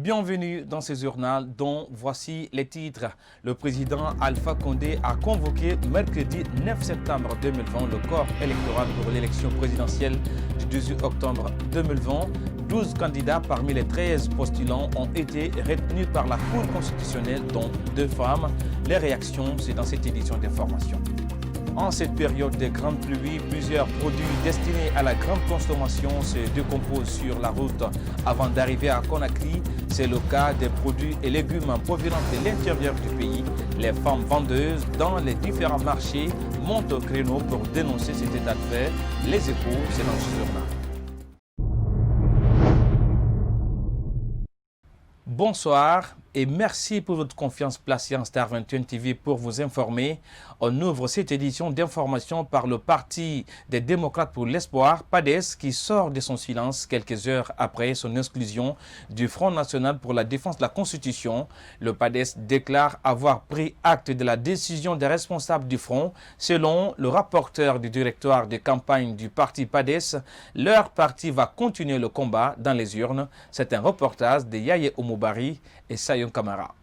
Bienvenue dans ce journal dont voici les titres. Le président Alpha Condé a convoqué mercredi 9 septembre 2020 le corps électoral pour l'élection présidentielle du 18 octobre 2020. 12 candidats parmi les 13 postulants ont été retenus par la Cour constitutionnelle, dont 2 femmes. Les réactions, c'est dans cette édition d'information. En cette période de grandes pluies, plusieurs produits destinés à la grande consommation se décomposent sur la route avant d'arriver à Conakry. C'est le cas des produits et légumes provenant de l'intérieur du pays. Les femmes vendeuses dans les différents marchés montent au créneau pour dénoncer cet état de fait. Les Échos, c'est dans ce journal. Bonsoir et merci pour votre confiance placée en Star 21 TV pour vous informer. On ouvre cette édition d'information par le Parti des démocrates pour l'espoir, PADES, qui sort de son silence quelques heures après son exclusion du Front national pour la défense de la Constitution. Le PADES déclare avoir pris acte de la décision des responsables du Front. Selon le rapporteur du directoire de campagne du parti PADES, leur parti va continuer le combat dans les urnes. C'est un reportage de Yaye Oumoubari et Sayon Kamara.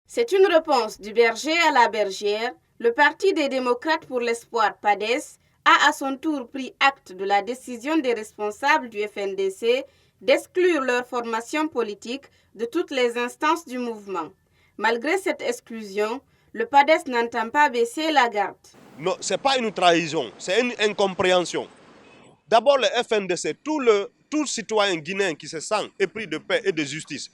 C'est une réponse du berger à la bergère. Le Parti des démocrates pour l'espoir PADES a à son tour pris acte de la décision des responsables du FNDC d'exclure leur formation politique de toutes les instances du mouvement. Malgré cette exclusion, le PADES n'entend pas baisser la garde. Non, ce n'est pas une trahison, c'est une incompréhension. D'abord, le FNDC, tout citoyen guinéen qui se sent épris de paix et de justice,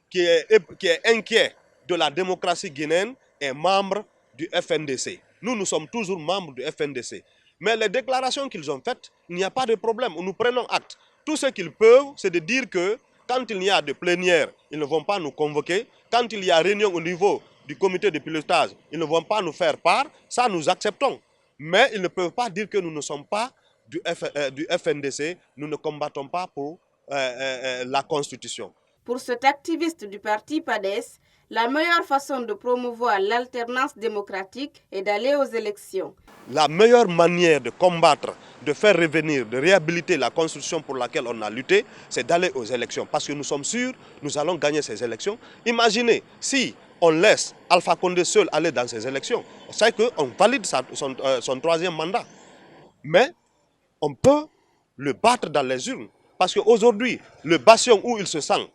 qui est inquiet de la démocratie guinéenne, est membre du FNDC. Nous sommes toujours membres du FNDC. Mais les déclarations qu'ils ont faites, il n'y a pas de problème. Nous prenons acte. Tout ce qu'ils peuvent, c'est de dire que quand il y a de plénières, ils ne vont pas nous convoquer. Quand il y a réunion au niveau du comité de pilotage, ils ne vont pas nous faire part. Ça, nous acceptons. Mais ils ne peuvent pas dire que nous ne sommes pas du FNDC. Nous ne combattons pas pour la Constitution. Pour cet activiste du parti PADES, la meilleure façon de promouvoir l'alternance démocratique est d'aller aux élections. La meilleure manière de combattre, de faire revenir, de réhabiliter la Constitution pour laquelle on a lutté, c'est d'aller aux élections. Parce que nous sommes sûrs, nous allons gagner ces élections. Imaginez, si on laisse Alpha Condé seul aller dans ces élections, c'est qu'on valide son troisième mandat. Mais on peut le battre dans les urnes. Parce qu'aujourd'hui, le bastion où il se sent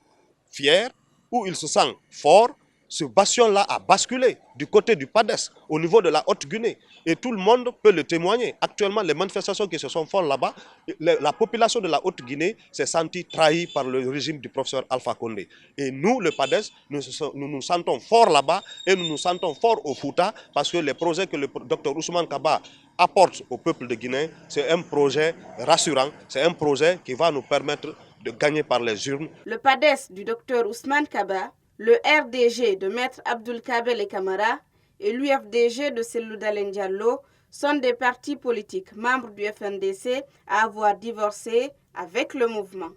fier, où il se sent fort, ce bastion-là a basculé du côté du PADES, au niveau de la Haute-Guinée. Et tout le monde peut le témoigner. Actuellement, les manifestations qui se sont faites là-bas, la population de la Haute-Guinée s'est sentie trahie par le régime du professeur Alpha Condé. Et nous, le PADES, nous nous sentons forts là-bas et nous nous sentons forts au Fouta parce que les projets que le docteur Ousmane Kaba apporte au peuple de Guinée, c'est un projet rassurant, c'est un projet qui va nous permettre de gagner par les urnes. Le PADES du docteur Ousmane Kaba, le RDG de Maître Abdoul Kabel et Camara et l'UFDG de Cellou Dalein Diallo sont des partis politiques membres du FNDC à avoir divorcé avec le mouvement.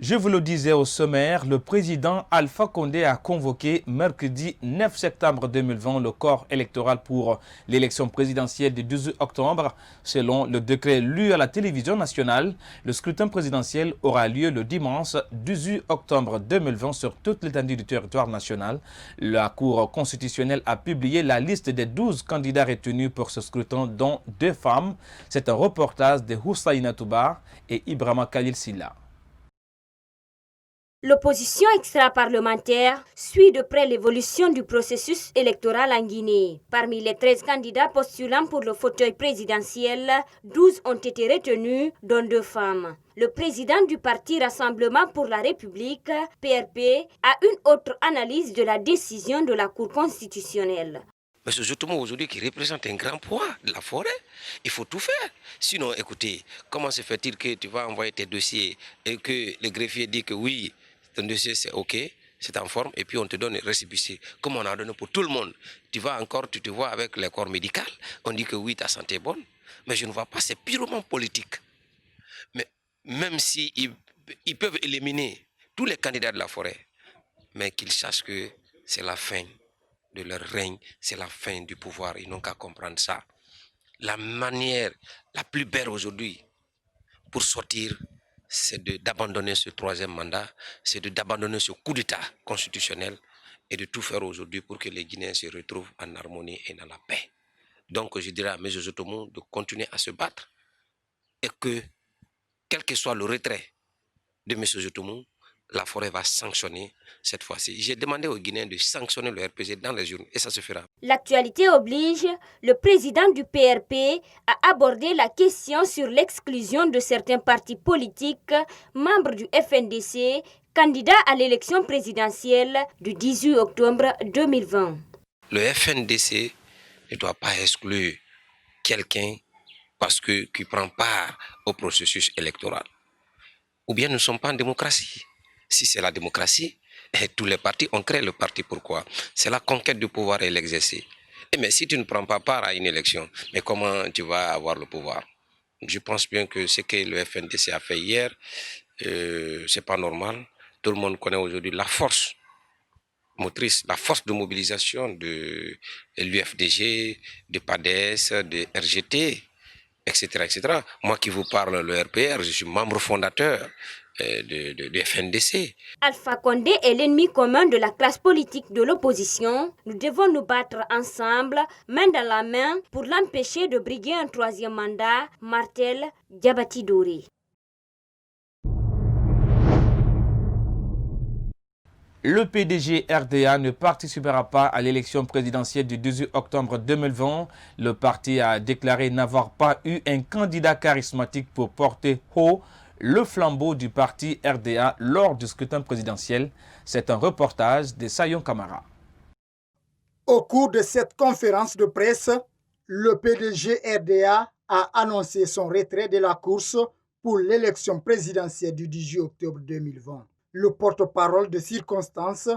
Je vous le disais au sommaire, le président Alpha Condé a convoqué mercredi 9 septembre 2020 le corps électoral pour l'élection présidentielle du 12 octobre. Selon le décret lu à la télévision nationale, le scrutin présidentiel aura lieu le dimanche 18 octobre 2020 sur toute l'étendue du territoire national. La Cour constitutionnelle a publié la liste des 12 candidats retenus pour ce scrutin, dont 2 femmes. C'est un reportage de Houssaïna Toubar et Ibrahima Khalil Silla. L'opposition extra-parlementaire suit de près l'évolution du processus électoral en Guinée. Parmi les 13 candidats postulant pour le fauteuil présidentiel, 12 ont été retenus, dont 2 femmes. Le président du parti Rassemblement pour la République, PRP, a une autre analyse de la décision de la Cour constitutionnelle. Mais c'est justement aujourd'hui qui représente un grand poids de la forêt. Il faut tout faire. Sinon, écoutez, comment se fait-il que tu vas envoyer tes dossiers et que le greffier dit que oui, ton dossier c'est OK, c'est en forme, et puis on te donne un récépissé, comme on a donné pour tout le monde. Tu vas encore, tu te vois avec le corps médical, on dit que oui, ta santé est bonne, mais je ne vois pas, c'est purement politique. Mais même si ils peuvent éliminer tous les candidats de la forêt, mais qu'ils sachent que c'est la fin de leur règne, c'est la fin du pouvoir, ils n'ont qu'à comprendre ça. La manière la plus belle aujourd'hui pour sortir, c'est d'abandonner ce troisième mandat, c'est d'abandonner ce coup d'État constitutionnel et de tout faire aujourd'hui pour que les Guinéens se retrouvent en harmonie et dans la paix. Donc je dirais à M. Jotomou de continuer à se battre et que, quel que soit le retrait de M. Jotomou, la forêt va sanctionner cette fois-ci. J'ai demandé aux Guinéens de sanctionner le RPG dans les urnes et ça se fera. L'actualité oblige, le président du PRP a abordé la question sur l'exclusion de certains partis politiques, membres du FNDC, candidats à l'élection présidentielle du 18 octobre 2020. Le FNDC ne doit pas exclure quelqu'un parce qu'il prend part au processus électoral. Ou bien nous ne sommes pas en démocratie. Si c'est la démocratie, tous les partis, on crée le parti. Pourquoi? C'est la conquête du pouvoir et l'exercer. Mais si tu ne prends pas part à une élection, mais comment tu vas avoir le pouvoir? Je pense bien que ce que le FNDC a fait hier, c'est pas normal. Tout le monde connaît aujourd'hui la force motrice, la force de mobilisation de l'UFDG, de PADES, de RGT, etc., etc. Moi qui vous parle, le RPR, je suis membre fondateur de FNDC. Alpha Condé est l'ennemi commun de la classe politique de l'opposition. Nous devons nous battre ensemble, main dans la main, pour l'empêcher de briguer un troisième mandat, martèle Diabati Doré. Le PDG RDA ne participera pas à l'élection présidentielle du 18 octobre 2020. Le parti a déclaré n'avoir pas eu un candidat charismatique pour porter haut le flambeau du parti RDA lors du scrutin présidentiel. C'est un reportage de Sayon Kamara. Au cours de cette conférence de presse, le PDG RDA a annoncé son retrait de la course pour l'élection présidentielle du 18 octobre 2020. Le porte-parole de circonstance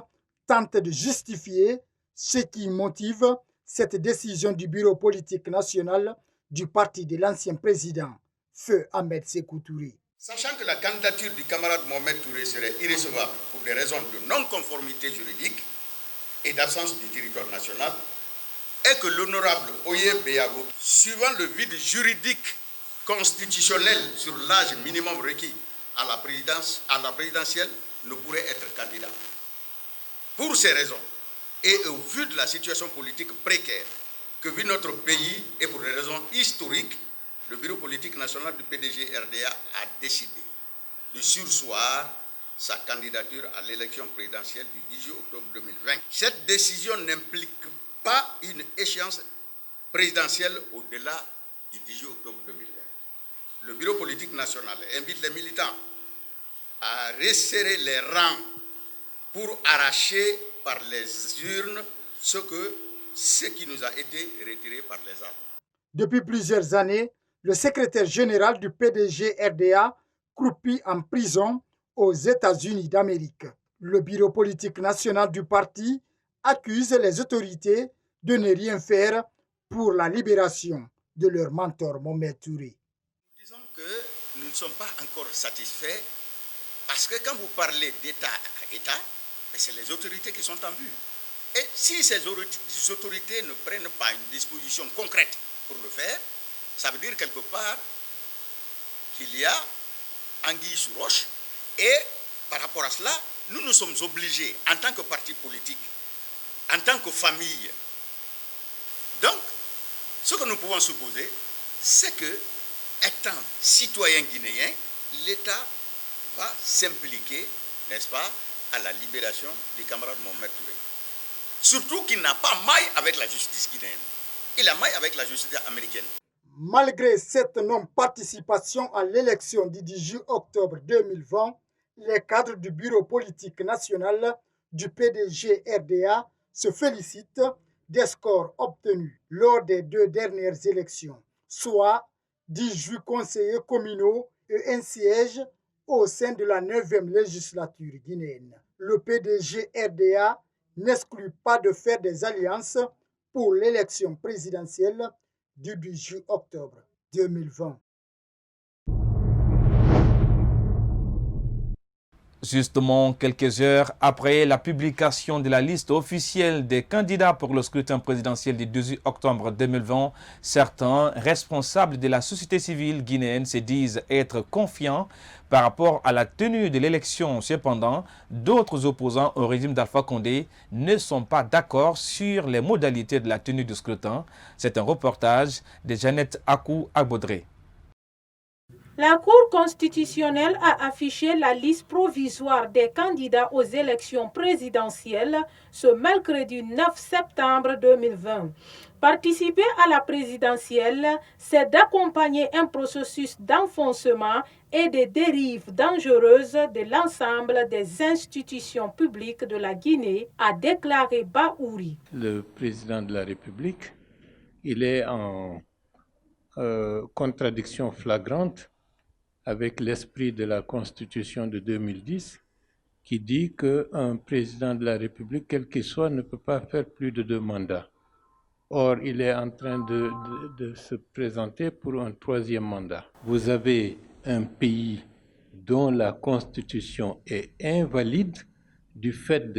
tente de justifier ce qui motive cette décision du bureau politique national du parti de l'ancien président, Feu Ahmed Sékou Touré. Sachant que la candidature du camarade Mohamed Touré serait irrecevable pour des raisons de non-conformité juridique et d'absence du territoire national, et que l'honorable Oye Beyago, suivant le vide juridique constitutionnel sur l'âge minimum requis à la présidentielle, ne pourrait être candidat. Pour ces raisons, et au vu de la situation politique précaire que vit notre pays et pour des raisons historiques, le bureau politique national du PDG RDA a décidé de surseoir sa candidature à l'élection présidentielle du 18 octobre 2020. Cette décision n'implique pas une échéance présidentielle au-delà du 18 octobre 2020. Le bureau politique national invite les militants à resserrer les rangs pour arracher par les urnes ce qui nous a été retiré par les armes. Depuis plusieurs années, le secrétaire général du PDG RDA croupit en prison aux États-Unis d'Amérique. Le bureau politique national du parti accuse les autorités de ne rien faire pour la libération de leur mentor Mohamed Touré. Disons que nous ne sommes pas encore satisfaits parce que quand vous parlez d'État à État, c'est les autorités qui sont en vue. Et si ces autorités ne prennent pas une disposition concrète pour le faire, ça veut dire quelque part qu'il y a anguille sous roche. Et par rapport à cela, nous nous sommes obligés, en tant que parti politique, en tant que famille. Donc, ce que nous pouvons supposer, c'est que, étant citoyen guinéen, l'État va s'impliquer, n'est-ce pas, à la libération du camarade Mohamed Touré. Surtout qu'il n'a pas maille avec la justice guinéenne. Il a maille avec la justice américaine. Malgré cette non-participation à l'élection du 18 octobre 2020, les cadres du bureau politique national du PDG RDA se félicitent des scores obtenus lors des 2 dernières élections, soit 18 conseillers communaux et un siège au sein de la 9e législature guinéenne. Le PDG RDA n'exclut pas de faire des alliances pour l'élection présidentielle du 18 octobre 2020. Justement, quelques heures après la publication de la liste officielle des candidats pour le scrutin présidentiel du 18 octobre 2020, certains responsables de la société civile guinéenne se disent être confiants par rapport à la tenue de l'élection. Cependant, d'autres opposants au régime d'Alpha Condé ne sont pas d'accord sur les modalités de la tenue du scrutin. C'est un reportage de Jeannette Akou-Agbodré. La Cour constitutionnelle a affiché la liste provisoire des candidats aux élections présidentielles ce mercredi 9 septembre 2020. Participer à la présidentielle, c'est d'accompagner un processus d'enfoncement et de dérives dangereuses de l'ensemble des institutions publiques de la Guinée, a déclaré Baouri. Le président de la République, il est en contradiction flagrante avec l'esprit de la Constitution de 2010 qui dit qu'un président de la République, quel qu'il soit, ne peut pas faire plus de 2 mandats. Or, il est en train de se présenter pour un 3e mandat. Vous avez un pays dont la Constitution est invalide du fait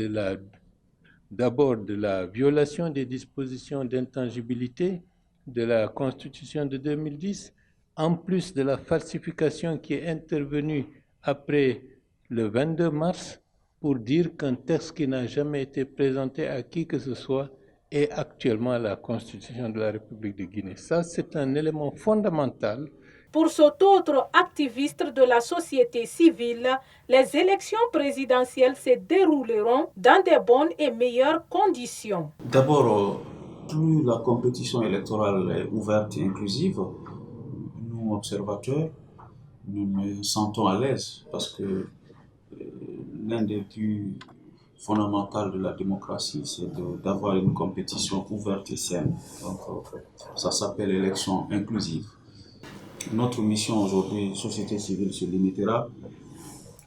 d'abord de la violation des dispositions d'intangibilité de la Constitution de 2010, en plus de la falsification qui est intervenue après le 22 mars pour dire qu'un texte qui n'a jamais été présenté à qui que ce soit est actuellement la Constitution de la République de Guinée. Ça, c'est un élément fondamental. Pour cet autre activiste de la société civile, les élections présidentielles se dérouleront dans de bonnes et meilleures conditions. D'abord, plus la compétition électorale est ouverte et inclusive, nous, observateurs, nous nous sentons à l'aise parce que l'un des buts fondamentaux de la démocratie, c'est d'avoir une compétition ouverte et saine. Donc, ça s'appelle élection inclusive. Notre mission aujourd'hui, société civile, se limitera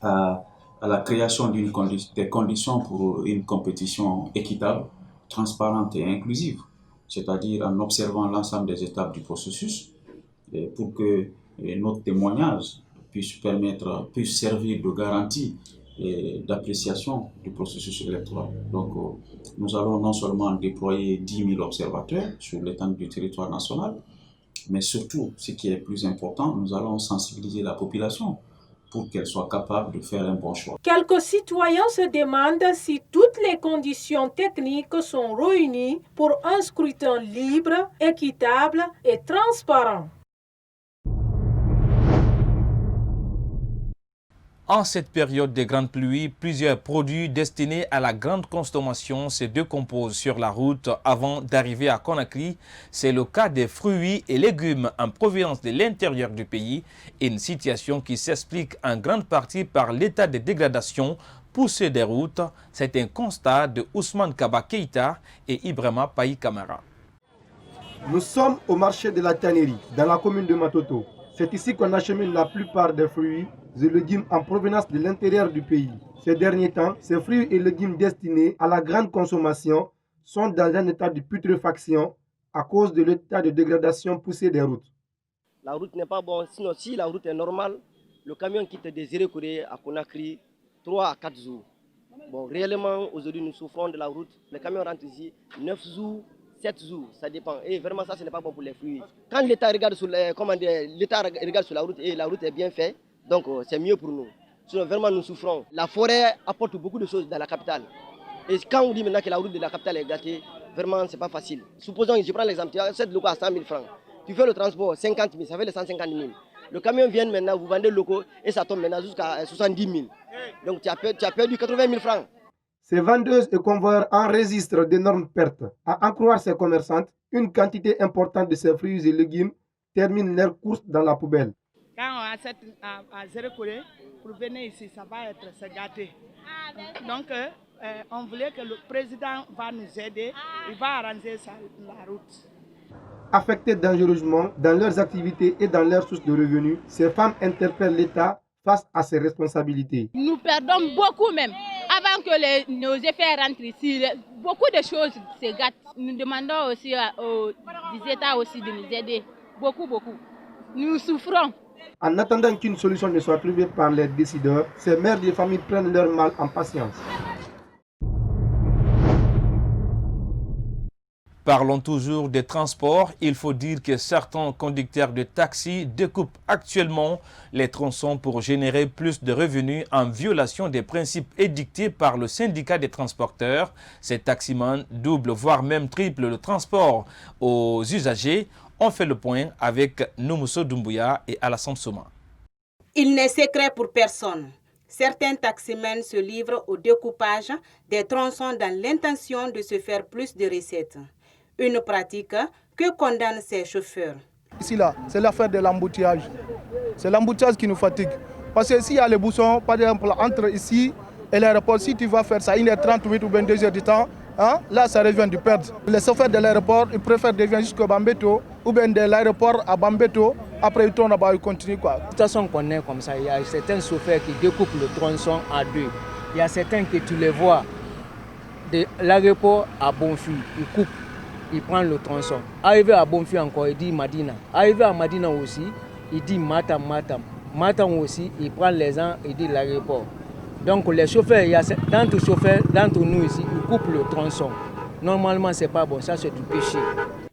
à la création des conditions pour une compétition équitable, transparente et inclusive, c'est-à-dire en observant l'ensemble des étapes du processus pour que notre témoignage puisse servir de garantie et d'appréciation du processus électoral. Donc, nous allons non seulement déployer 10 000 observateurs sur l'étendue du territoire national, mais surtout, ce qui est plus important, nous allons sensibiliser la population pour qu'elle soit capable de faire un bon choix. Quelques citoyens se demandent si toutes les conditions techniques sont réunies pour un scrutin libre, équitable et transparent. En cette période de grandes pluies, plusieurs produits destinés à la grande consommation se décomposent sur la route avant d'arriver à Conakry. C'est le cas des fruits et légumes en provenance de l'intérieur du pays, une situation qui s'explique en grande partie par l'état de dégradation poussé des routes. C'est un constat de Ousmane Kaba Keïta et Ibrahima Payi Kamara. Nous sommes au marché de la tannerie, dans la commune de Matoto. C'est ici qu'on achemine la plupart des fruits et légumes en provenance de l'intérieur du pays. Ces derniers temps, ces fruits et légumes destinés à la grande consommation sont dans un état de putréfaction à cause de l'état de dégradation poussé des routes. La route n'est pas bonne, sinon si la route est normale, le camion quitte Désiré Kouré à Conakry 3 à 4 jours. Bon, réellement, aujourd'hui, nous souffrons de la route. Les camions rentrent ici 9 jours, 7 jours, ça dépend. Et vraiment, ça, ce n'est pas bon pour les fruits. Quand l'État regarde sur la route et la route est bien faite, donc c'est mieux pour nous. Sinon, vraiment, nous souffrons. La forêt apporte beaucoup de choses dans la capitale. Et quand on dit maintenant que la route de la capitale est gâtée, vraiment, ce n'est pas facile. Supposons, je prends l'exemple, tu as 7 locaux à 100 000 francs. Tu fais le transport, 50 000, ça fait les 150 000. Le camion vient maintenant, vous vendez le locaux et ça tombe maintenant jusqu'à 70 000. Donc tu as perdu 80 000 francs. Ces vendeuses et convoyeurs enregistrent d'énormes pertes. À en croire ces commerçantes, une quantité importante de ces fruits et légumes termine leur course dans la poubelle. Quand on achète à Zéro Kouré, pour venir ici, ça va être gâté. Donc, on voulait que le président va nous aider, il va arranger la route. Affectées dangereusement dans leurs activités et dans leurs sources de revenus, ces femmes interpellent l'État face à ses responsabilités. Nous perdons beaucoup même. Avant que nos effets rentrent ici, beaucoup de choses se gâtent. Nous demandons aussi aux États aussi de nous aider. Beaucoup. Nous souffrons. En attendant qu'une solution ne soit trouvée par les décideurs, ces mères de famille prennent leur mal en patience. Parlons toujours des transports. Il faut dire que certains conducteurs de taxi découpent actuellement les tronçons pour générer plus de revenus en violation des principes édictés par le syndicat des transporteurs. Ces taximans doublent, voire même triplent le transport aux usagers. On fait le point avec Noumousso Doumbouya et Alassane Souma. Il n'est secret pour personne. Certains taximens se livrent au découpage des tronçons dans l'intention de se faire plus de recettes. Une pratique que condamnent ces chauffeurs. Ici, là, c'est l'affaire de l'embouteillage. C'est l'embouteillage qui nous fatigue. Parce que s'il y a les bouchons, par exemple, entre ici et l'aéroport, si tu vas faire ça 1h38 ou bien 2h du temps, hein, là, ça revient du perdre. Les chauffeurs de l'aéroport, ils préfèrent devenir jusqu'au Bambeto ou bien de l'aéroport à Bambeto. Après, ils tournent là-bas, ils continuent. Quoi. De toute façon, qu'on est comme ça. Il y a certains chauffeurs qui découpent le tronçon à deux. Il y a certains que tu les vois de l'aéroport à Bonfui, ils coupent. Il prend le tronçon. Arrivé à Bonfui encore, il dit Madina. Arrivé à Madina aussi, il dit Matam, Matam. Matam aussi, il prend les gens, il dit l'aéroport. Donc les chauffeurs, il y a d'entre nous ici, ils coupent le tronçon. Normalement, ce n'est pas bon, ça c'est du péché.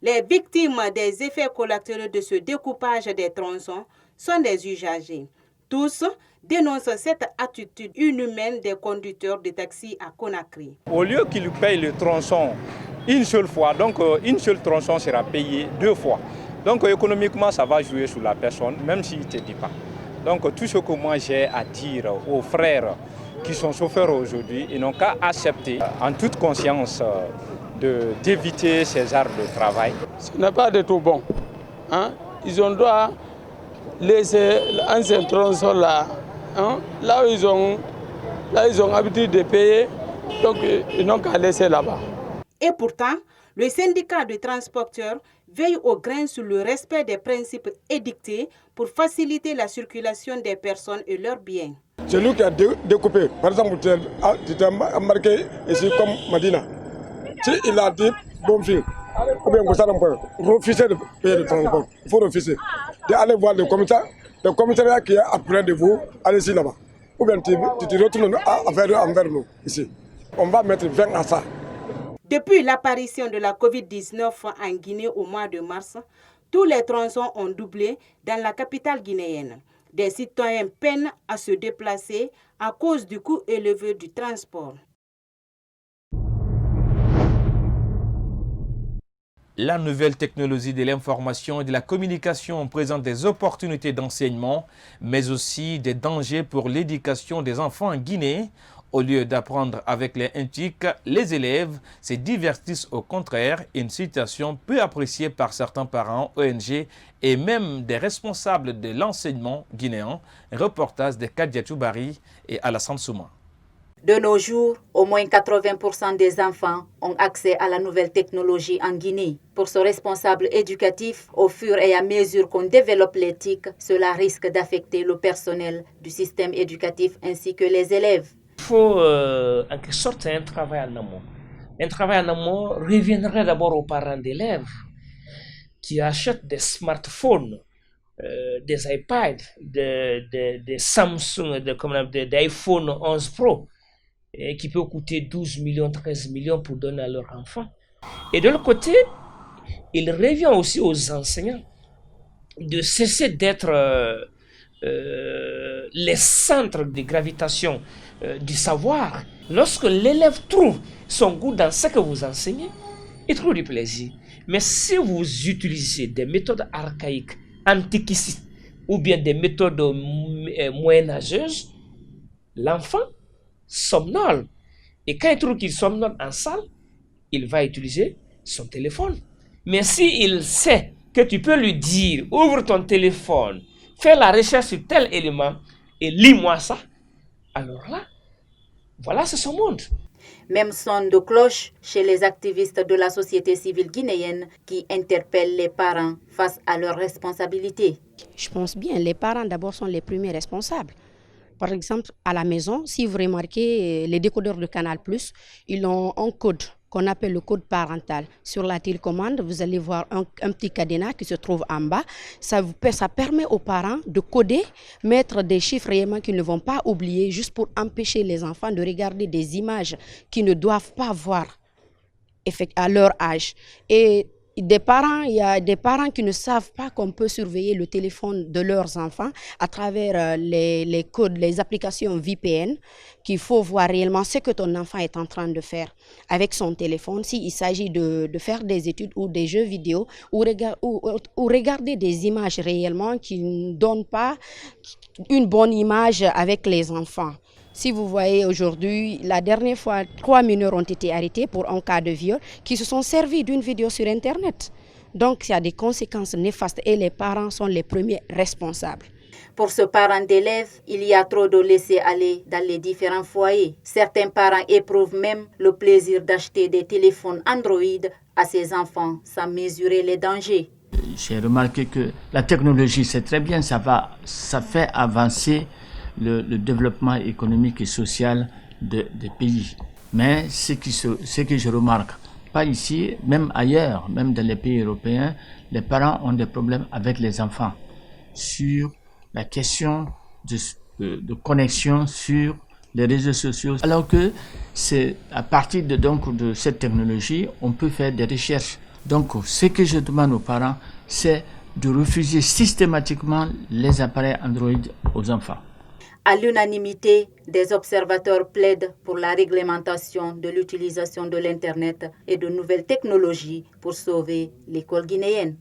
Les victimes des effets collatéraux de ce découpage des tronçons sont des usagers. Tous dénoncent cette attitude inhumaine des conducteurs de taxi à Conakry. Au lieu qu'ils payent le tronçon une seule fois, donc une seule tronçon sera payée 2 fois. Donc économiquement, ça va jouer sur la personne, même s'il ne te dit pas. Donc tout ce que moi j'ai à dire aux frères qui sont chauffeurs aujourd'hui, ils n'ont qu'à accepter en toute conscience d'éviter ces arts de travail. Ce n'est pas du tout bon. Hein? Ils ont droit laisser l'ancien tronçon là, hein? là où ils ont l'habitude de payer, donc ils n'ont qu'à laisser là-bas. Et pourtant, le syndicat de transporteurs veille au grain sur le respect des principes édictés pour faciliter la circulation des personnes et leurs biens. C'est lui qui a découpé. Par exemple, tu t'es marqué ici comme Madina. Si il a dit bon film, ou bien refuser de payer le transport, il faut refuser. D'aller voir le commissariat qui est après de vous, allez-y là-bas. Ou bien tu te retournes envers nous ici. On va mettre 20 à ça. Depuis l'apparition de la Covid-19 en Guinée au mois de mars, tous les tronçons ont doublé dans la capitale guinéenne. Des citoyens peinent à se déplacer à cause du coût élevé du transport. La nouvelle technologie de l'information et de la communication présente des opportunités d'enseignement, mais aussi des dangers pour l'éducation des enfants en Guinée. Au lieu d'apprendre avec les antiques, les élèves se divertissent au contraire, une situation peu appréciée par certains parents, ONG et même des responsables de l'enseignement guinéen. Reportage de Kadiatou Bari et Alassane Souma. De nos jours, au moins 80% des enfants ont accès à la nouvelle technologie en Guinée. Pour ce responsable éducatif, au fur et à mesure qu'on développe l'éthique, cela risque d'affecter le personnel du système éducatif ainsi que les élèves. Il faut en quelque sorte un travail en amont. Un travail en amont reviendrait d'abord aux parents d'élèves qui achètent des smartphones, des iPads, des Samsung, des iPhone 11 Pro, qui peut coûter 12 millions, 13 millions pour donner à leurs enfants. Et de l'autre côté, il revient aussi aux enseignants de cesser d'être les centres de gravitation du savoir. Lorsque l'élève trouve son goût dans ce que vous enseignez, il trouve du plaisir. Mais si vous utilisez des méthodes archaïques, antiquistes, ou bien des méthodes moyenâgeuses, l'enfant somnole. Et quand il trouve qu'il somnole en salle, il va utiliser son téléphone. Mais s'il sait que tu peux lui dire, ouvre ton téléphone, fais la recherche sur tel élément et lis-moi ça, alors là, voilà, c'est son monde. Même son de cloche chez les activistes de la société civile guinéenne qui interpellent les parents face à leurs responsabilités. Je pense bien, les parents d'abord sont les premiers responsables. Par exemple, à la maison, si vous remarquez, les décodeurs de Canal+, ils ont un code qu'on appelle le code parental. Sur la télécommande, vous allez voir un petit cadenas qui se trouve en bas. Ça permet aux parents de coder, mettre des chiffres réellement qu'ils ne vont pas oublier, juste pour empêcher les enfants de regarder des images qu'ils ne doivent pas voir à leur âge. Et il y a des parents qui ne savent pas qu'on peut surveiller le téléphone de leurs enfants à travers les codes, les applications VPN, qu'il faut voir réellement ce que ton enfant est en train de faire avec son téléphone, s'il s'agit de faire des études ou des jeux vidéo ou regarder des images réellement qui ne donnent pas une bonne image avec les enfants. Si vous voyez aujourd'hui, la dernière fois, 3 mineurs ont été arrêtés pour un cas de viol qui se sont servis d'une vidéo sur Internet. Donc, il y a des conséquences néfastes et les parents sont les premiers responsables. Pour ce parent d'élève, il y a trop de laisser-aller dans les différents foyers. Certains parents éprouvent même le plaisir d'acheter des téléphones Android à ses enfants sans mesurer les dangers. J'ai remarqué que la technologie, c'est très bien, ça fait avancer le développement économique et social des pays. Mais ce que je remarque, pas ici, même ailleurs, même dans les pays européens, les parents ont des problèmes avec les enfants sur la question de connexion sur les réseaux sociaux. Alors que c'est à partir de cette technologie, on peut faire des recherches. Donc ce que je demande aux parents, c'est de refuser systématiquement les appareils Android aux enfants. À l'unanimité, des observateurs plaident pour la réglementation de l'utilisation de l'Internet et de nouvelles technologies pour sauver l'école guinéenne.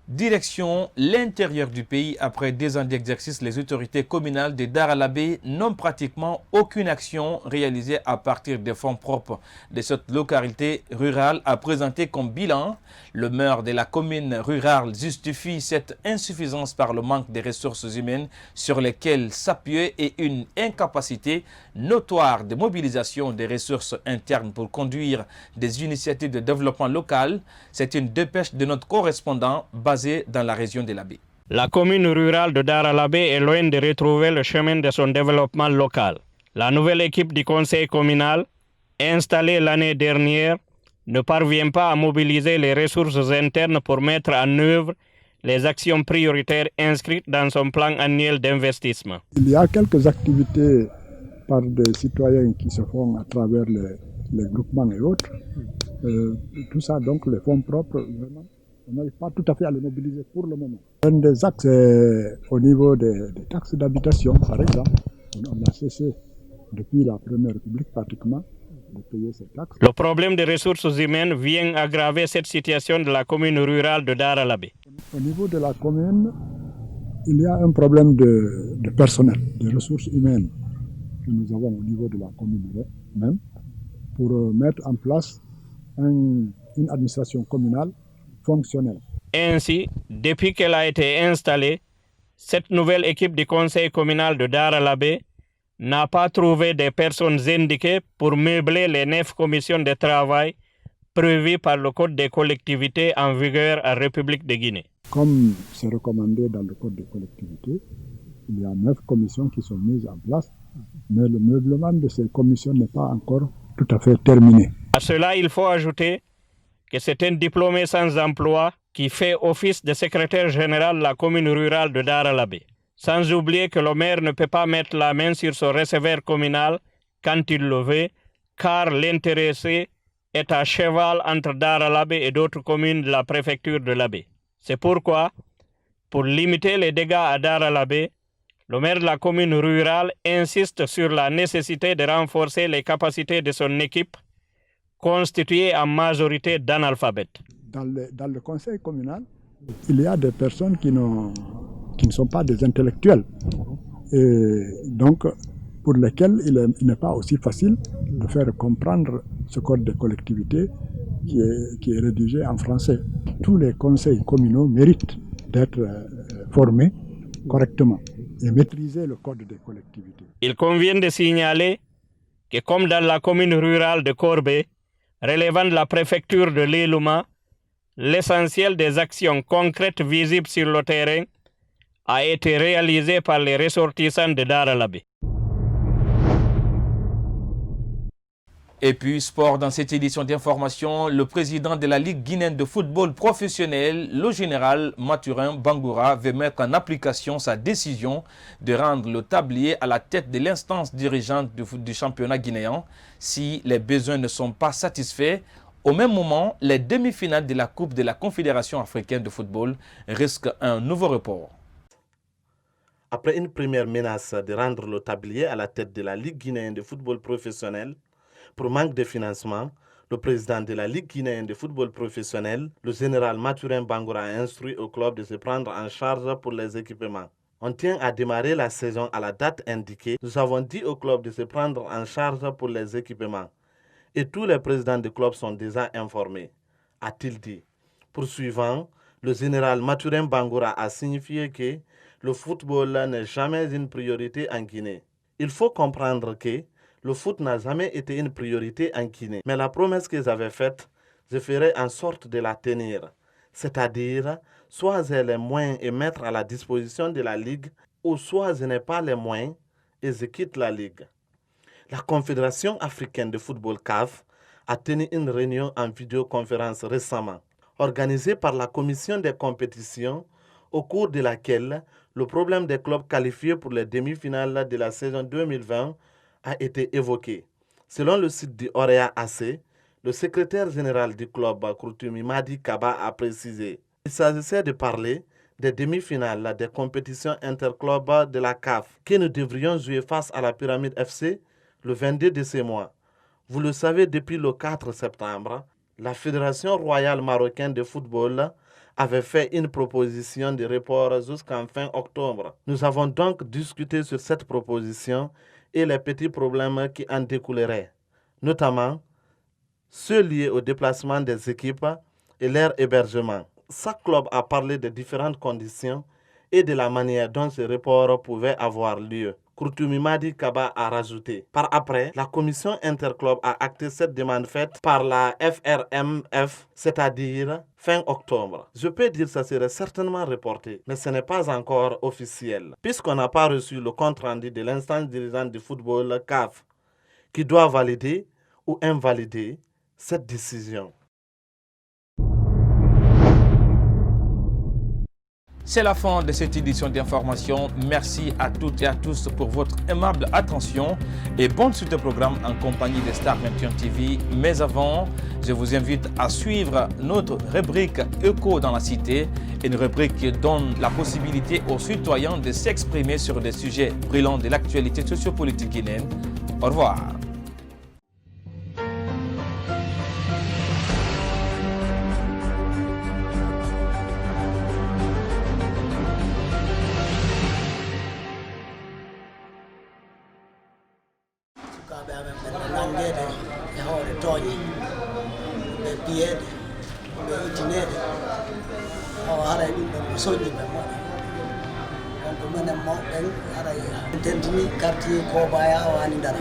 Direction l'intérieur du pays. Après 2 ans d'exercice, les autorités communales de Daralabé n'ont pratiquement aucune action réalisée à partir des fonds propres de cette localité rurale à présenter comme bilan. Le maire de la commune rurale justifie cette insuffisance par le manque de ressources humaines sur lesquelles s'appuyer et une incapacité notoire de mobilisation des ressources internes pour conduire des initiatives de développement local. C'est une dépêche de notre correspondant basé dans la région de l'Abbé. La commune rurale de Daralabé est loin de retrouver le chemin de son développement local. La nouvelle équipe du conseil communal, installée l'année dernière, ne parvient pas à mobiliser les ressources internes pour mettre en œuvre les actions prioritaires inscrites dans son plan annuel d'investissement. Il y a quelques activités par des citoyens qui se font à travers les groupements et autres. Tout ça, donc les fonds propres, vraiment, on n'arrive pas tout à fait à les mobiliser pour le moment. Un des axes au niveau des taxes d'habitation, par exemple, on a cessé depuis la Première République pratiquement de payer ces taxes. Le problème des ressources humaines vient aggraver cette situation de la commune rurale de Daralabé. Au niveau de la commune, il y a un problème de personnel, de ressources humaines que nous avons au niveau de la commune même pour mettre en place une administration communale fonctionnelle. Ainsi, depuis qu'elle a été installée, cette nouvelle équipe du conseil communal de Daralabé n'a pas trouvé des personnes indiquées pour meubler les 9 commissions de travail prévues par le Code des collectivités en vigueur en République de Guinée. Comme c'est recommandé dans le Code des collectivités, il y a 9 commissions qui sont mises en place, mais le meublement de ces commissions n'est pas encore tout à fait terminé. À cela, il faut ajouter que c'est un diplômé sans emploi qui fait office de secrétaire général de la commune rurale de Daralabé. Sans oublier que le maire ne peut pas mettre la main sur son receveur communal quand il le veut, car l'intéressé est à cheval entre Daralabé et d'autres communes de la préfecture de l'Abbé. C'est pourquoi, pour limiter les dégâts à Daralabé, le maire de la commune rurale insiste sur la nécessité de renforcer les capacités de son équipe, constituée en majorité d'analphabètes. Dans le conseil communal, il y a des personnes qui ne sont pas des intellectuels. Et donc, pour lesquels il n'est pas aussi facile de faire comprendre ce code de collectivité qui est rédigé en français. Tous les conseils communaux méritent d'être formés correctement et maîtriser le code des collectivités. Il convient de signaler que comme dans la commune rurale de Korbé, relevant de la préfecture de l'Elouma, l'essentiel des actions concrètes visibles sur le terrain a été réalisé par les ressortissants de Daralabé. Et puis, sport, dans cette édition d'information, le président de la Ligue guinéenne de football professionnel, le général Mathurin Bangoura, veut mettre en application sa décision de rendre le tablier à la tête de l'instance dirigeante du championnat guinéen si les besoins ne sont pas satisfaits. Au même moment, les demi-finales de la Coupe de la Confédération africaine de football risquent un nouveau report. Après une première menace de rendre le tablier à la tête de la Ligue guinéenne de football professionnel, pour manque de financement, le président de la Ligue guinéenne de football professionnel, le général Mathurin Bangoura, a instruit au club de se prendre en charge pour les équipements. On tient à démarrer la saison à la date indiquée. Nous avons dit au club de se prendre en charge pour les équipements. Et tous les présidents du club sont déjà informés, a-t-il dit. Poursuivant, le général Mathurin Bangoura a signifié que le football n'est jamais une priorité en Guinée. Il faut comprendre que le foot n'a jamais été une priorité en Guinée. Mais la promesse que j'avais faite, je ferai en sorte de la tenir. C'est-à-dire, soit j'ai les moyens et mettre à la disposition de la Ligue, ou soit je n'ai pas les moyens et je quitte la Ligue. La Confédération africaine de football CAF a tenu une réunion en vidéoconférence récemment, organisée par la commission des compétitions, au cours de laquelle le problème des clubs qualifiés pour les demi-finales de la saison 2020 a été évoqué. Selon le site du Orea AC, le secrétaire général du club, Kroutumi Madi Kaba, a précisé qu'il s'agissait de parler des demi-finales des compétitions interclubs de la CAF que nous devrions jouer face à la Pyramide FC le 22 de ce mois. Vous le savez, depuis le 4 septembre, la Fédération royale marocaine de football avait fait une proposition de report jusqu'en fin octobre. Nous avons donc discuté sur cette proposition et les petits problèmes qui en découleraient, notamment ceux liés au déplacement des équipes et leur hébergement. Chaque club a parlé des différentes conditions et de la manière dont ce report pouvait avoir lieu. Kroutumi Madi Kaba a rajouté. Par après, la commission interclub a acté cette demande faite par la FRMF, c'est-à-dire fin octobre. Je peux dire que ça serait certainement reporté, mais ce n'est pas encore officiel, puisqu'on n'a pas reçu le compte-rendu de l'instance dirigeante du football CAF, qui doit valider ou invalider cette décision. C'est la fin de cette édition d'information. Merci à toutes et à tous pour votre aimable attention et bonne suite de programme en compagnie de Star 21 TV. Mais avant, je vous invite à suivre notre rubrique Écho dans la Cité, une rubrique qui donne la possibilité aux citoyens de s'exprimer sur des sujets brûlants de l'actualité sociopolitique guinéenne. Au revoir. quartier Kobaya wani dara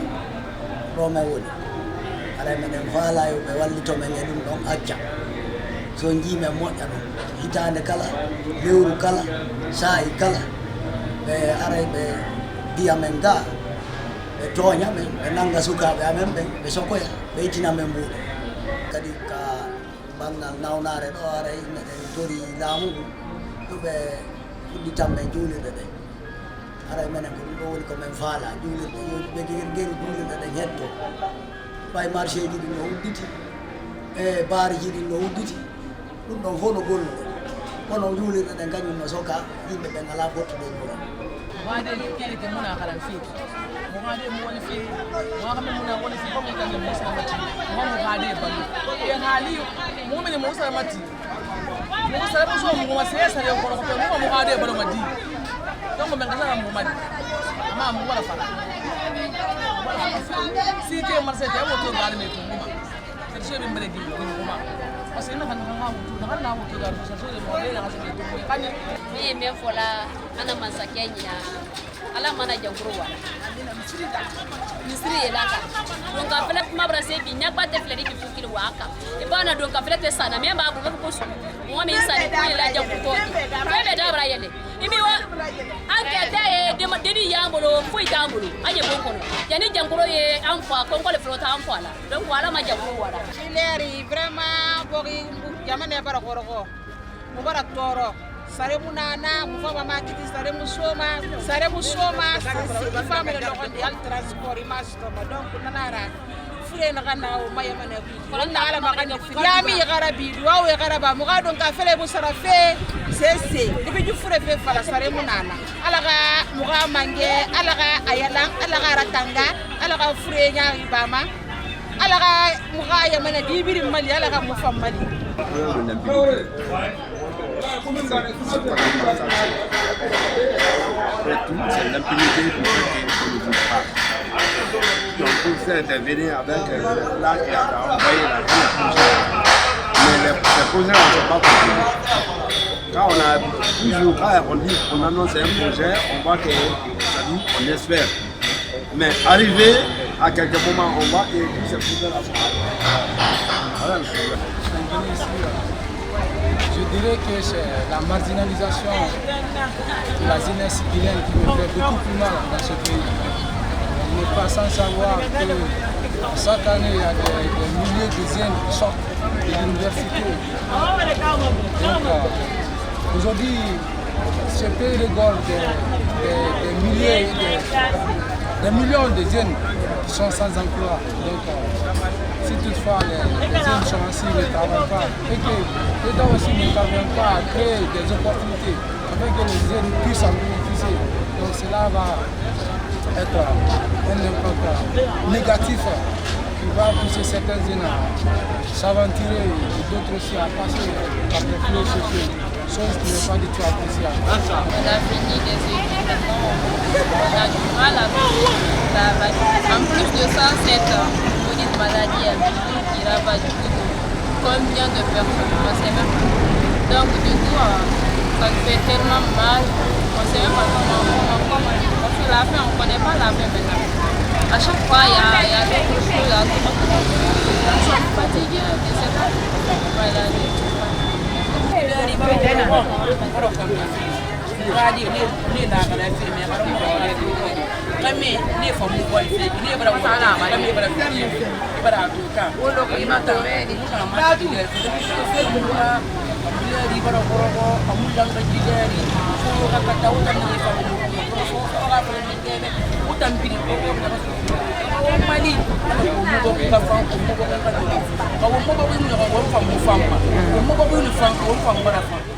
Roma woni ala menen fala yo be wallito men e dum don acca so jimi moƴƴa ɗum hitande kala lewru kala saayi kala ɓe aray ɓe mbiya men ga ɓe tooña men ɓe nanga sukaɓe amen ɓen ɓe sokoya ɓe ittina men mbuuɗo kadi ka banngal nawnare ɗo aray meɗen tori laamu ɗum ɗuɓe fuɗɗitan men juulirɗe ɗe aray menen ko ɗum ɗo woni komin faala juulirɗe ɓe geru juulirɗe ɗen hetto ɓay marché ji ɗin no udditi e baariji ɗin no udditi ɗum ɗon fof no golluɗo kono juulirɗe ɗen kañum no soka yimɓe ɓen ala fottude juula wade kiyete muna kalan fiiti mo hade mo woni fiiti mo hambe muna woni fi ko tan mo muslamati mo mo hade balu e hali mu'min mo muslamati mo musalamu so mo wasesa le ko ko mo hade balu madi donc men kasa mo madi ama mo wala fala si te marse te wo to gari me to mo c'est chez me mbere gi ko ma parce que na kan mi me fola ana masakenya ala mana jankuru wala misiri elaka donc afela kuma brase bi nyakba te fleri bi fukil waka e bana donc afela te sana me ba ko ko so mo mi sa ni ko la jankuru to ko be da bra yele imi wa enquête e de di yambolo fu itambolo aje bon kono yani jankuru ye anfa ko ko le flota anfa la donc wala ma jankuru wala ileri vraiment bogi jamane bara koroko mo bara toro sare munana mufama makiti sare musoma famille do gondi al transport imastoma donc nanara fure na kana o mayamane ko na ala makani yami garabi wa we garaba mo ga donc afele bu sarafe cc dibi ju fure fe fala sare munana ala ga mo ga mange ala ga ayala ala ga ratanga ala ga fure nya ibama ala ga mo ga yamane dibiri mali ala ga mufamali C'est l'impunité qui fait qu'on ne bouge pas. Donc pour faire intervenir avec là qui a envoyé la mais les projets ne sont pas possibles. Quand on a toujours on annonce un projet, on voit que ça dit, on espère. Mais arrivé à quelques moments, on voit que tous ces projets là sont voilà. Je dirais que c'est la marginalisation de la jeunesse guinéenne qui me fait beaucoup plus mal dans ce pays. On n'est pas sans savoir que chaque année, il y a des milliers de jeunes qui sortent de l'université. Donc aujourd'hui, ce pays regorge des millions de jeunes qui sont sans emploi. Donc, si toutefois les jeunes sont ainsi, ne travaillent pas, et que l'État aussi ne parvient pas à créer des opportunités afin que les jeunes puissent en bénéficier. Donc cela va être un impact négatif qui va pousser certains jeunes à s'aventurer et d'autres aussi à passer par les flux sociaux, chose qui n'est pas du tout appréciable. On a fini des études, on a du mal à travailler. En plus de ça, cette maladie qui ravage combien de personnes, on ne sait même pas. Donc du coup, ça nous fait tellement mal, on ne sait même pas comment. Parce que la fin, on ne connaît pas la fin maintenant. À chaque fois, il y a quelque chose à dire. Nous sommes fatigués, je ne sais pas. Voilà. kami ne fa mu boy fe ne bara ko ana ma ne bara fi bara to ka o lo ko imata ni ka ma di le fe mu na le di bara ko ko amu lang ka jigeri ko ka ka daw tan ni fa mu ko ko ka fa ni ke ne o tan bi ko ko na ko mali ko mu ko ka fa ko mu ko ka ka ko mo ko ni ko fa mu fa ma ko mo ko ni fa ko fa bara fa